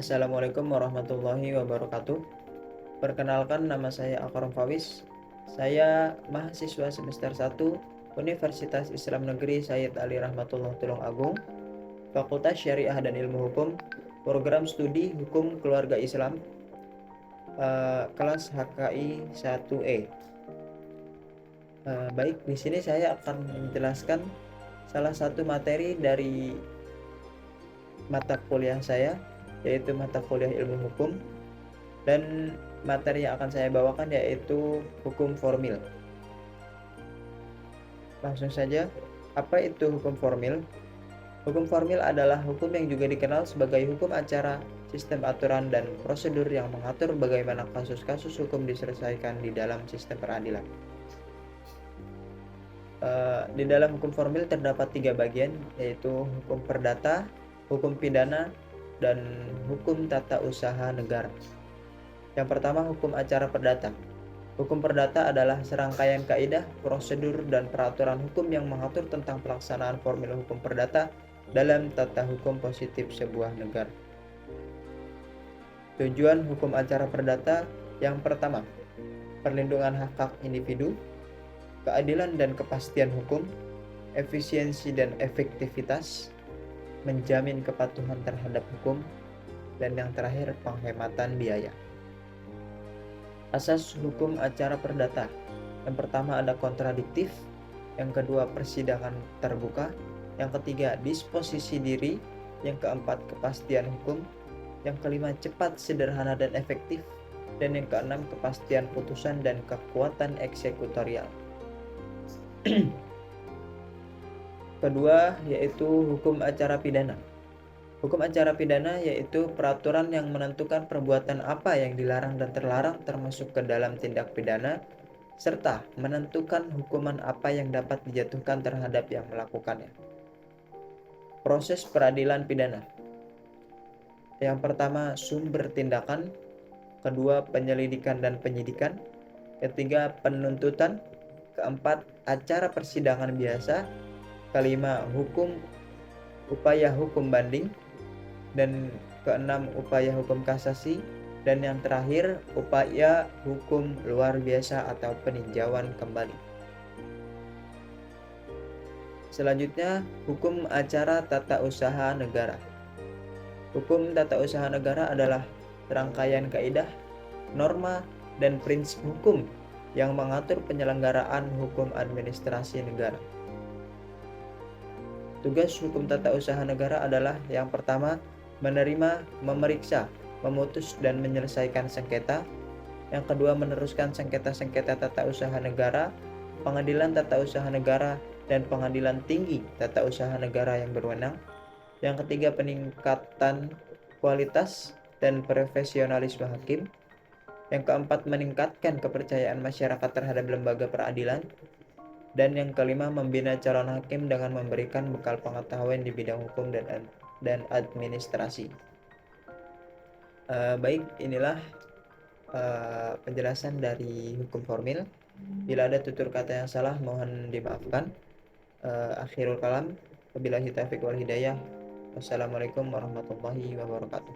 Assalamualaikum warahmatullahi wabarakatuh. Perkenalkan, nama saya Akram Fawis. Saya mahasiswa semester 1 Universitas Islam Negeri Sayyid Ali Rahmatullah Tulungagung, Fakultas Syariah dan Ilmu Hukum, Program Studi Hukum Keluarga Islam, kelas HKI 1E. Baik, di sini saya akan menjelaskan salah satu materi dari mata kuliah saya, yaitu mata kuliah Ilmu Hukum, dan materi yang akan saya bawakan yaitu hukum formil. Langsung saja, apa itu hukum formil? Hukum formil adalah hukum yang juga dikenal sebagai hukum acara, sistem aturan, dan prosedur yang mengatur bagaimana kasus-kasus hukum diselesaikan di dalam sistem peradilan. Di dalam hukum formil terdapat 3 bagian, yaitu hukum perdata, hukum pidana, dan hukum tata usaha negara. Yang pertama, hukum acara perdata. Hukum perdata adalah serangkaian kaidah, prosedur, dan peraturan hukum yang mengatur tentang pelaksanaan formil hukum perdata dalam tata hukum positif sebuah negara. Tujuan hukum acara perdata yang pertama, perlindungan hak-hak individu, keadilan dan kepastian hukum, efisiensi dan efektivitas, menjamin kepatuhan terhadap hukum, dan yang terakhir, penghematan biaya. Asas hukum acara perdata. Yang pertama ada kontradiktif, yang kedua persidangan terbuka, yang ketiga disposisi diri, yang keempat kepastian hukum, yang kelima cepat, sederhana, dan efektif, dan yang keenam kepastian putusan dan kekuatan eksekutorial. Kedua yaitu hukum acara pidana. Hukum acara pidana yaitu peraturan yang menentukan perbuatan apa yang dilarang dan terlarang termasuk ke dalam tindak pidana, serta menentukan hukuman apa yang dapat dijatuhkan terhadap yang melakukannya. Proses peradilan pidana. Yang pertama, sumber tindakan, kedua penyelidikan dan penyidikan, ketiga penuntutan, keempat acara persidangan biasa, kelima upaya hukum banding, dan keenam upaya hukum kasasi, dan yang terakhir upaya hukum luar biasa atau peninjauan kembali. Selanjutnya, hukum acara tata usaha negara. Hukum tata usaha negara adalah rangkaian kaidah, norma, dan prinsip hukum yang mengatur penyelenggaraan hukum administrasi negara. Tugas hukum tata usaha negara adalah yang pertama, menerima, memeriksa, memutus, dan menyelesaikan sengketa. Yang kedua, meneruskan sengketa-sengketa tata usaha negara, pengadilan tata usaha negara, dan pengadilan tinggi tata usaha negara yang berwenang. Yang ketiga, peningkatan kualitas dan profesionalisme hakim. Yang keempat, meningkatkan kepercayaan masyarakat terhadap lembaga peradilan. Dan yang kelima, membina calon hakim dengan memberikan bekal pengetahuan di bidang hukum dan administrasi. Baik, inilah penjelasan dari hukum formil. Bila ada tutur kata yang salah, mohon dimaafkan. Akhirul kalam, wabillahi taufiq wal hidayah. Wassalamualaikum warahmatullahi wabarakatuh.